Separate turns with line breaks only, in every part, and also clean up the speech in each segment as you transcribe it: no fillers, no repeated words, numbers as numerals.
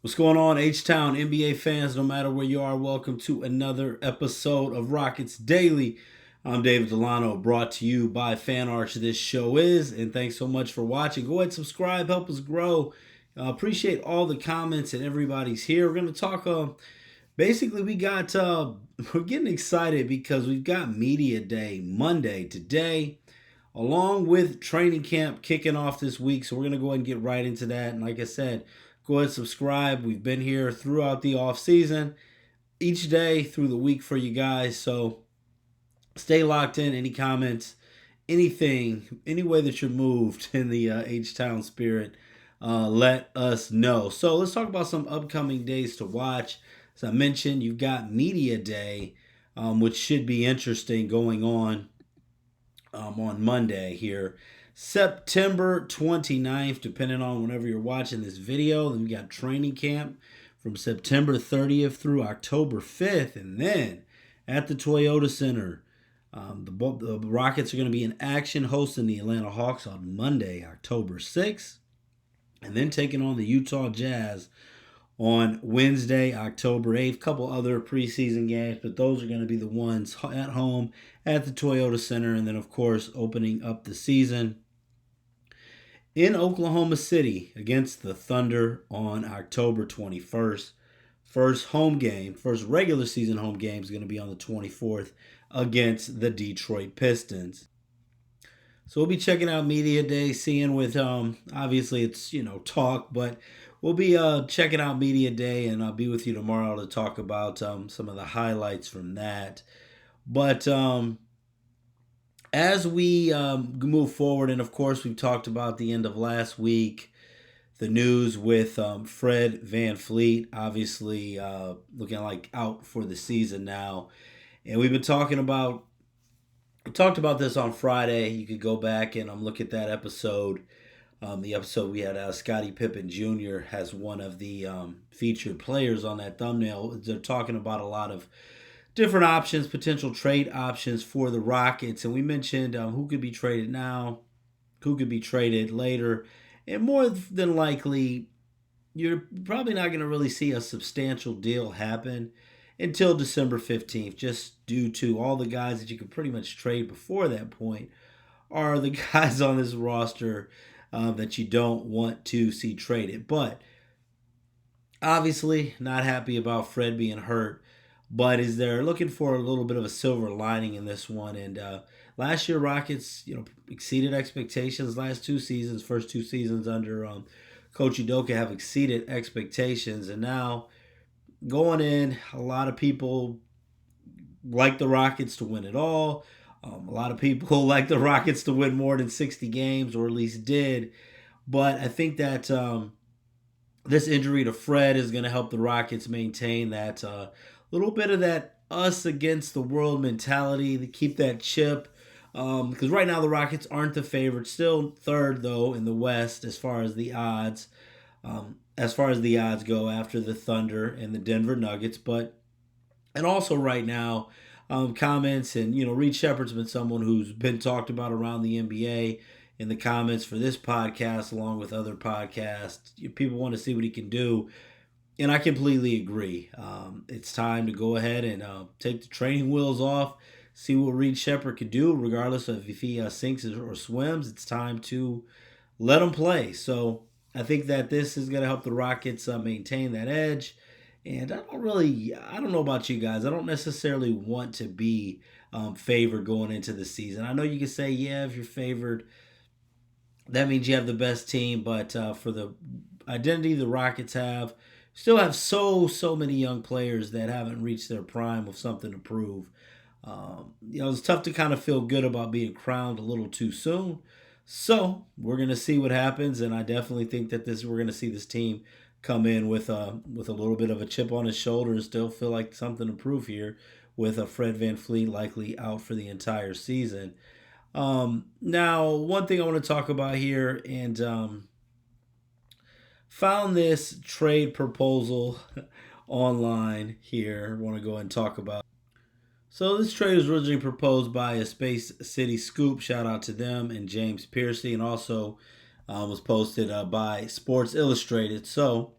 What's going on, H-Town NBA fans? No matter where you are, welcome to another episode of Rockets Daily. I'm David Delano, brought to you by Fan Arch. This show is, and thanks so much for watching. Go ahead, subscribe, help us grow. Appreciate all the comments and everybody's here. We're going to talk. Basically, we're getting excited because we've got Media Day Monday today, along with training camp kicking off this week. So we're going to go ahead and get right into that. And like I said, go ahead and subscribe. We've been here throughout the off season, each day through the week for you guys. So stay locked in. Any comments, anything, any way that you're moved in the H-Town spirit, let us know. So let's talk about some upcoming days to watch. As I mentioned, you've got Media Day, which should be interesting going on Monday here. September 29th, depending on whenever you're watching this video. Then we got training camp from September 30th through October 5th. And then at the Toyota Center, the Rockets are going to be in action hosting the Atlanta Hawks on Monday, October 6th. And then taking on the Utah Jazz on Wednesday, October 8th. Couple other preseason games, but those are going to be the ones at home at the Toyota Center. And then, of course, opening up the season in Oklahoma City against the Thunder on October 21st. First regular season home game is going to be on the 24th against the Detroit Pistons. So we'll be checking out Media Day, seeing with, obviously it's, talk, but we'll be checking out Media Day, and I'll be with you tomorrow to talk about some of the highlights from that. But as we move forward, and of course we've talked about the end of last week, the news with Fred VanVleet obviously looking like out for the season now. And we talked about this on Friday. You could go back and look at that episode. The episode we had Scottie Pippen Jr. as one of the featured players on that thumbnail. They're talking about a lot of different options, potential trade options for the Rockets. And we mentioned who could be traded now, who could be traded later. And more than likely, you're probably not going to really see a substantial deal happen until December 15th, just due to all the guys that you could pretty much trade before that point are the guys on this roster that you don't want to see traded. But obviously not happy about Fred being hurt, but is there looking for a little bit of a silver lining in this one. And last year Rockets exceeded expectations. First two seasons under Coach Udoka have exceeded expectations, and now going in, a lot of people like the Rockets to win it all. A lot of people like the Rockets to win more than 60 games, or at least did. But I think that this injury to Fred is going to help the Rockets maintain that little bit of that us against the world mentality, to keep that chip. Because right now the Rockets aren't the favorite. Still third, though, in the West as far as the odds. Go after the Thunder and the Denver Nuggets. And also right now, comments and, Reed Shepherd's been someone who's been talked about around the NBA in the comments for this podcast, along with other podcasts. People want to see what he can do. And I completely agree. It's time to go ahead and take the training wheels off, see what Reed Shepherd can do, regardless of if he sinks or swims. It's time to let him play. So I think that this is going to help the Rockets maintain that edge. And I don't know about you guys. I don't necessarily want to be favored going into the season. I know you can say, yeah, if you're favored, that means you have the best team. But for the identity the Rockets have, still have so many young players that haven't reached their prime with something to prove. It's tough to kind of feel good about being crowned a little too soon. So we're going to see what happens, and I definitely think that we're going to see this team come in with a little bit of a chip on his shoulder and still feel like something to prove here, with a Fred VanVleet likely out for the entire season. Now, one thing I want to talk about here, and found this trade proposal online here. I want to go ahead and talk about. So this trade was originally proposed by a Space City Scoop. Shout out to them and James Piercy, and also was posted by Sports Illustrated. So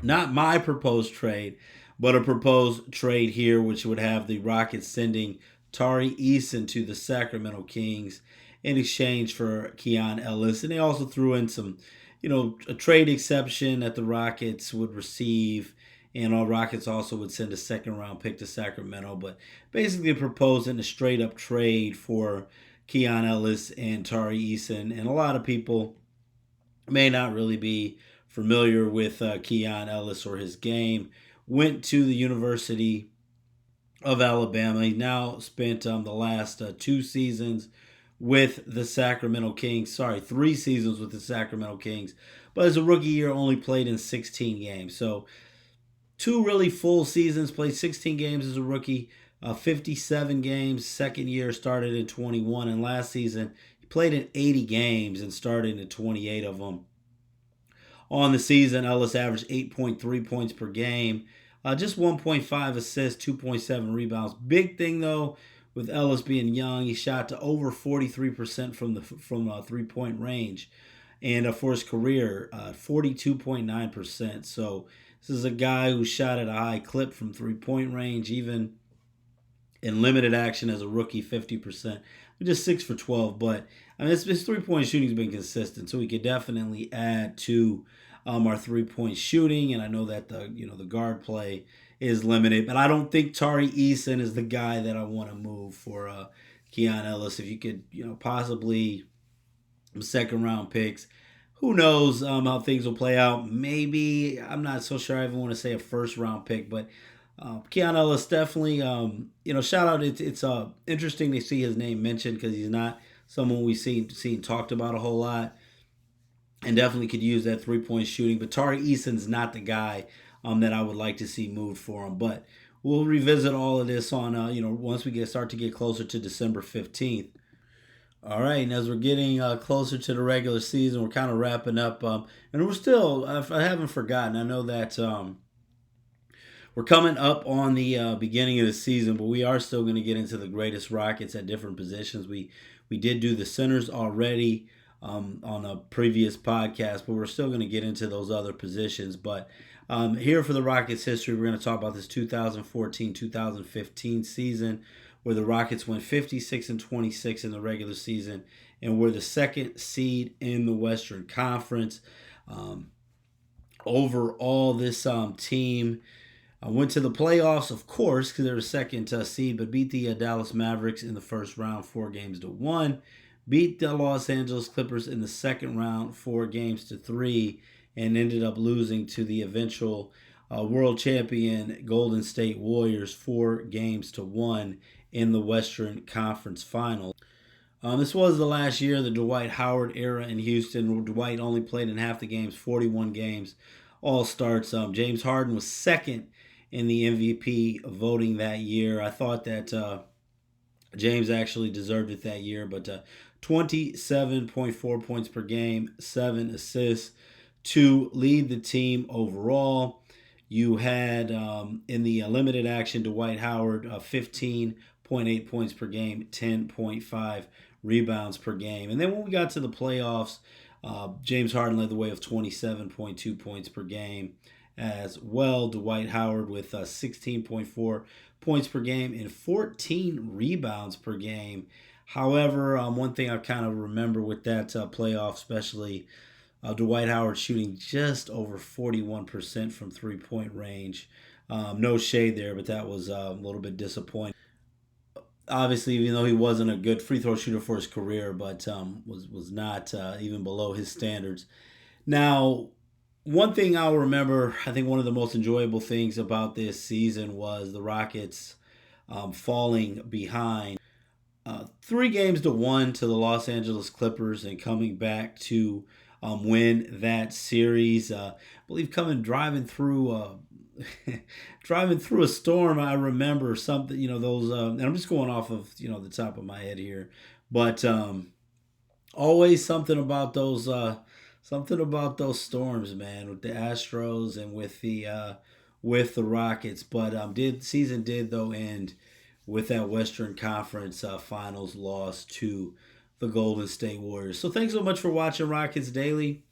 Not my proposed trade, but a proposed trade here, which would have the Rockets sending Tari Eason to the Sacramento Kings in exchange for Keon Ellis. And they also threw in some, a trade exception that the Rockets would receive. And all Rockets also would send a second round pick to Sacramento. But basically proposing a straight up trade for Keon Ellis and Tari Eason. And a lot of people may not really be familiar with Keon Ellis or his game. Went to the University of Alabama. He now spent the last 2 seasons with the Sacramento Kings. Sorry, 3 seasons with the Sacramento Kings. But as a rookie year, only played in 16 games. So 2 really full seasons, played 16 games as a rookie, 57 games. Second year started in 21, and last season he played in 80 games and started in 28 of them. On the season, Ellis averaged 8.3 points per game, just 1.5 assists, 2.7 rebounds. Big thing though, with Ellis being young, he shot to over 43% from 3 point range, and for his career, 42.9%. So this is a guy who shot at a high clip from 3 point range, even in limited action as a rookie, 50%. Just 6 for 12, but I mean, his 3 point shooting has been consistent, so he could definitely add to our 3 point shooting. And I know that the guard play is limited, but I don't think Tari Eason is the guy that I want to move for Keon Ellis. If you could, possibly second round picks. Who knows how things will play out? Maybe, I'm not so sure. I even want to say a first round pick, but Keon Ellis definitely, shout out. It's interesting to see his name mentioned because he's not someone we've seen talked about a whole lot, and definitely could use that 3 point shooting. But Tari Eason's not the guy that I would like to see moved for him. But we'll revisit all of this on once we start to get closer to December 15th. All right, and as we're getting closer to the regular season, we're kind of wrapping up, and we're still. I haven't forgotten. I know that we're coming up on the beginning of the season, but we are still going to get into the greatest Rockets at different positions. We did do the centers already on a previous podcast, but we're still going to get into those other positions. But here for the Rockets history, we're going to talk about this 2014-2015 season, where the Rockets went 56-26 in the regular season and were the second seed in the Western Conference. Overall, this team went to the playoffs, of course, because they were second seed, but beat the Dallas Mavericks in the first round 4-1. Beat the Los Angeles Clippers in the second round 4-3, and ended up losing to the eventual world champion Golden State Warriors 4-1 in the Western Conference Finals. This was the last year of the Dwight Howard era in Houston. Dwight only played in half the games, 41 games, all starts. James Harden was second in the MVP voting that year. I thought that James actually deserved it that year, but 27.4 points per game, 7 assists to lead the team overall. You had in the limited action Dwight Howard 15.8 points per game, 10.5 rebounds per game. And then when we got to the playoffs, James Harden led the way of 27.2 points per game as well. Dwight Howard with 16.4 points per game and 14 rebounds per game. However, one thing I kind of remember with that playoff, especially Dwight Howard shooting just over 41% from 3 point range. No shade there, but that was a little bit disappointing. Obviously, even though he wasn't a good free throw shooter for his career, but was not even below his standards. Now, one thing I'll remember, I think one of the most enjoyable things about this season was the Rockets falling behind 3-1 to the Los Angeles Clippers and coming back to win that series. I believe driving through driving through a storm. I remember something, those, and I'm just going off of the top of my head here, but always something about those storms, man, with the Astros and with the Rockets. But season did though end with that Western Conference Finals loss to the Golden State Warriors. So thanks so much for watching Rockets Daily.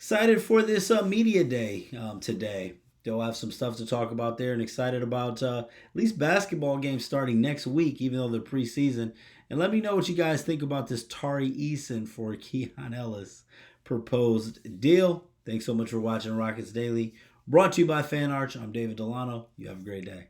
Excited for this media day today. They'll have some stuff to talk about there, and excited about at least basketball games starting next week, even though they're preseason. And let me know what you guys think about this Tari Eason for Keon Ellis proposed deal. Thanks so much for watching Rockets Daily. Brought to you by Fan Arch. I'm David Delano. You have a great day.